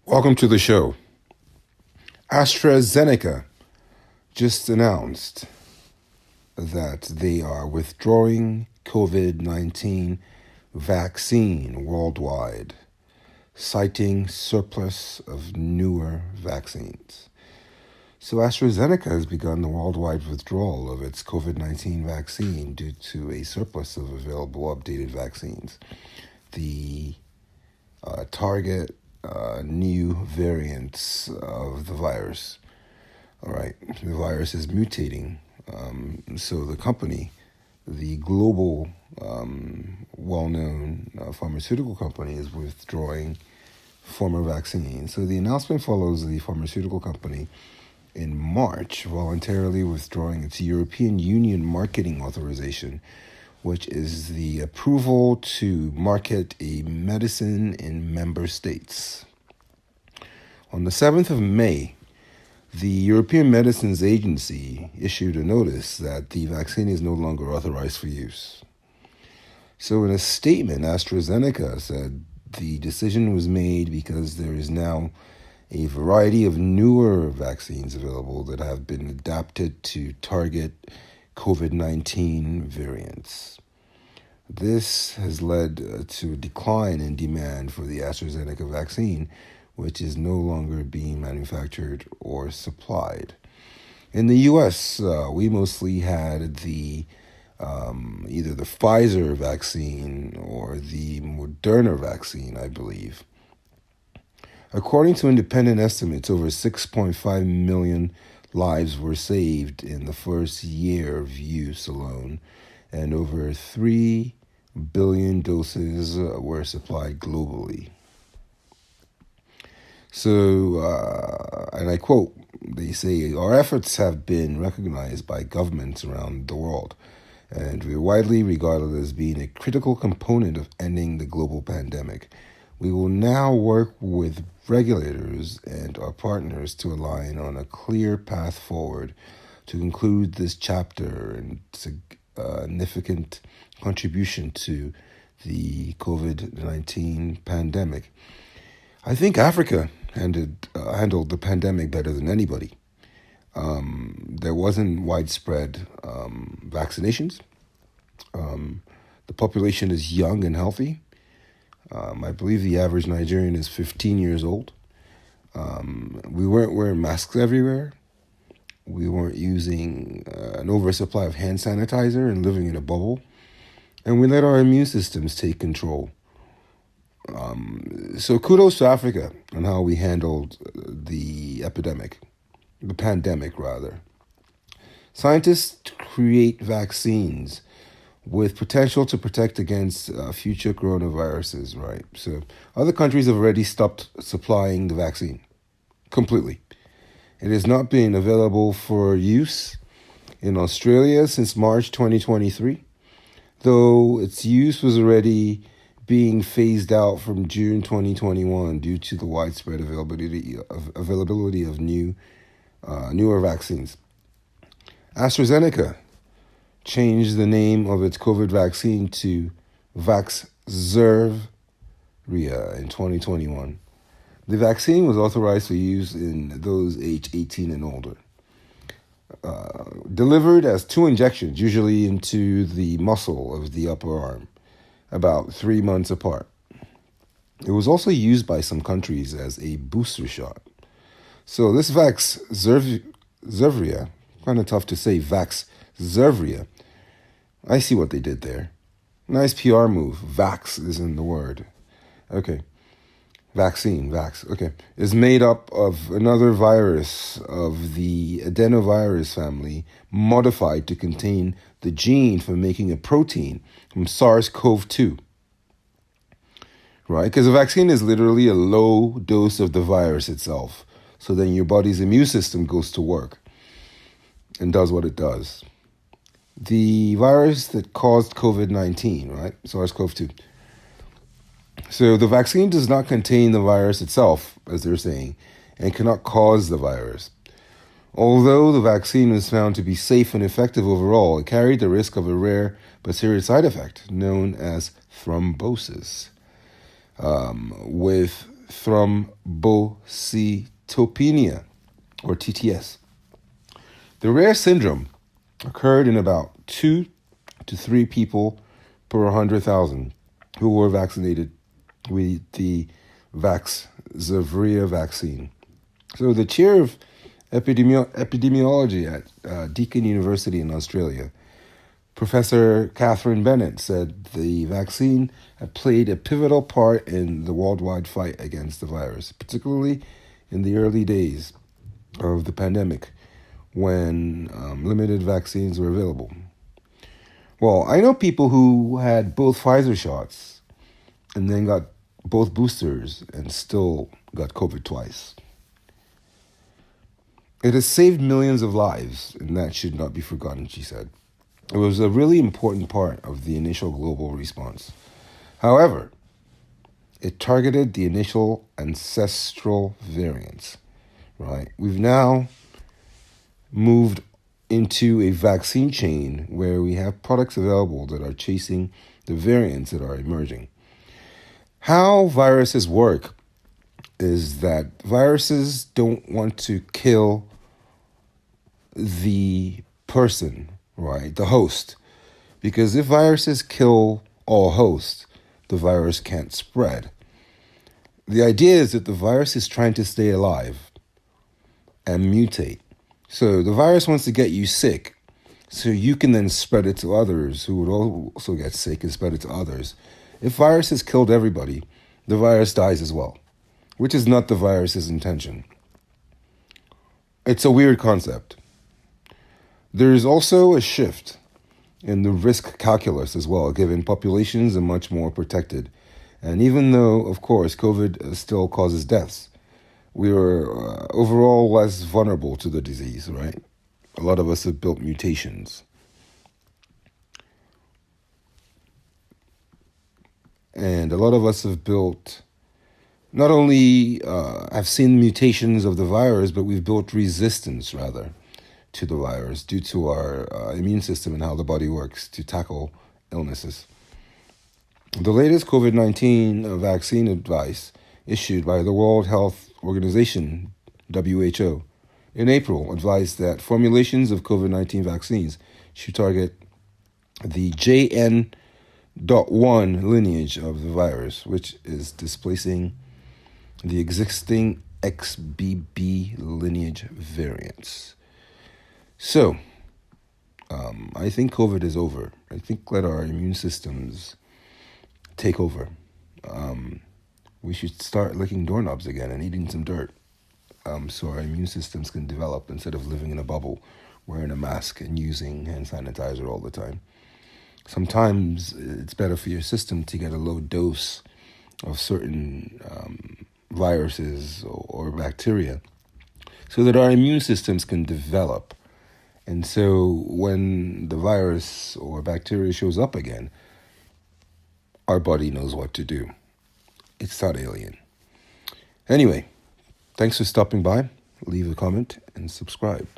Welcome to the show. AstraZeneca just announced that they are withdrawing COVID-19 vaccine worldwide, citing surplus of newer vaccines. So AstraZeneca has begun the worldwide withdrawal of its COVID-19 vaccine due to a surplus of available updated vaccines. The target new variants of the virus. All right, the virus is mutating. So the company, the global well-known pharmaceutical company, is withdrawing former vaccines. So the announcement follows the pharmaceutical company in March voluntarily withdrawing its European Union marketing authorization, which is the approval to market a medicine in member states. On the 7th of May, the European Medicines Agency issued a notice that the vaccine is no longer authorized for use. So in a statement, AstraZeneca said the decision was made because there is now a variety of newer vaccines available that have been adapted to target COVID-19 variants. This has led to a decline in demand for the AstraZeneca vaccine, which is no longer being manufactured or supplied. In the U.S., we mostly had the either the Pfizer vaccine or the Moderna vaccine, I believe. According to independent estimates, over 6.5 million lives were saved in the first year of use alone, and over 3 billion doses were supplied globally. So, and I quote, they say, "Our efforts have been recognized by governments around the world, and we're widely regarded as being a critical component of ending the global pandemic. We will now work with regulators and our partners to align on a clear path forward to conclude this chapter and significant contribution to the COVID-19 pandemic." I think Africa handled the pandemic better than anybody. There wasn't widespread vaccinations. The population is young and healthy. I believe the average Nigerian is 15 years old. We weren't wearing masks everywhere. We weren't using an oversupply of hand sanitizer and living in a bubble. And we let our immune systems take control. So kudos to Africa on how we handled the pandemic rather. Scientists create vaccines with potential to protect against future coronaviruses, right? So other countries have already stopped supplying the vaccine completely. It has not been available for use in Australia since March 2023, though its use was already being phased out from June 2021 due to the widespread availability of newer vaccines. AstraZeneca changed the name of its COVID vaccine to Vaxzevria in 2021. The vaccine was authorized for use in those aged 18 and older. Delivered as 2 injections, usually into the muscle of the upper arm, about 3 months apart. It was also used by some countries as a booster shot. So this Vaxzevria, kind of tough to say, Vaxzevria, I see what they did there. Nice PR move. Vax is in the word. Okay. Vaccine, Vax, okay. Is made up of another virus of the adenovirus family, modified to contain the gene for making a protein from SARS-CoV-2. Right? Because a vaccine is literally a low dose of the virus itself. So then your body's immune system goes to work and does what it does. The virus that caused COVID-19, right? SARS-CoV-2. So the vaccine does not contain the virus itself, as they're saying, and cannot cause the virus. Although the vaccine was found to be safe and effective overall, it carried the risk of a rare but serious side effect known as thrombosis, with thrombocytopenia, or TTS. The rare syndrome occurred in about 2 to 3 people per 100,000 who were vaccinated with the Vaxzevria vaccine. So the chair of epidemiology at Deakin University in Australia, Professor Catherine Bennett, said the vaccine had played a pivotal part in the worldwide fight against the virus, particularly in the early days of the pandemic when limited vaccines were available. Well, I know people who had both Pfizer shots and then got both boosters and still got COVID twice. It has saved millions of lives, and that should not be forgotten, she said. It was a really important part of the initial global response. However, it targeted the initial ancestral variants, right? We've now moved into a vaccine chain where we have products available that are chasing the variants that are emerging. How viruses work is that viruses don't want to kill the person, right, the host, because if viruses kill all hosts, the virus can't spread. The idea is that the virus is trying to stay alive and mutate. So the virus wants to get you sick so you can then spread it to others who would also get sick and spread it to others. If viruses killed everybody, the virus dies as well, which is not the virus's intention. It's a weird concept. There is also a shift in the risk calculus as well, given populations are much more protected. And even though, of course, COVID still causes deaths, we are overall less vulnerable to the disease, right? A lot of us have built mutations. And a lot of us have built, not only have seen mutations of the virus, but we've built resistance, rather, to the virus due to our immune system and how the body works to tackle illnesses. The latest COVID-19 vaccine advice issued by the World Health Organization, WHO, in April advised that formulations of COVID-19 vaccines should target the JN.1 lineage of the virus, which is displacing the existing XBB lineage variants. So, I think COVID is over. I think let our immune systems take over. We should start licking doorknobs again and eating some dirt, so our immune systems can develop instead of living in a bubble, wearing a mask and using hand sanitizer all the time. Sometimes it's better for your system to get a low dose of certain viruses or bacteria so that our immune systems can develop. And so when the virus or bacteria shows up again, our body knows what to do. It's not alien. Anyway, thanks for stopping by. Leave a comment and subscribe.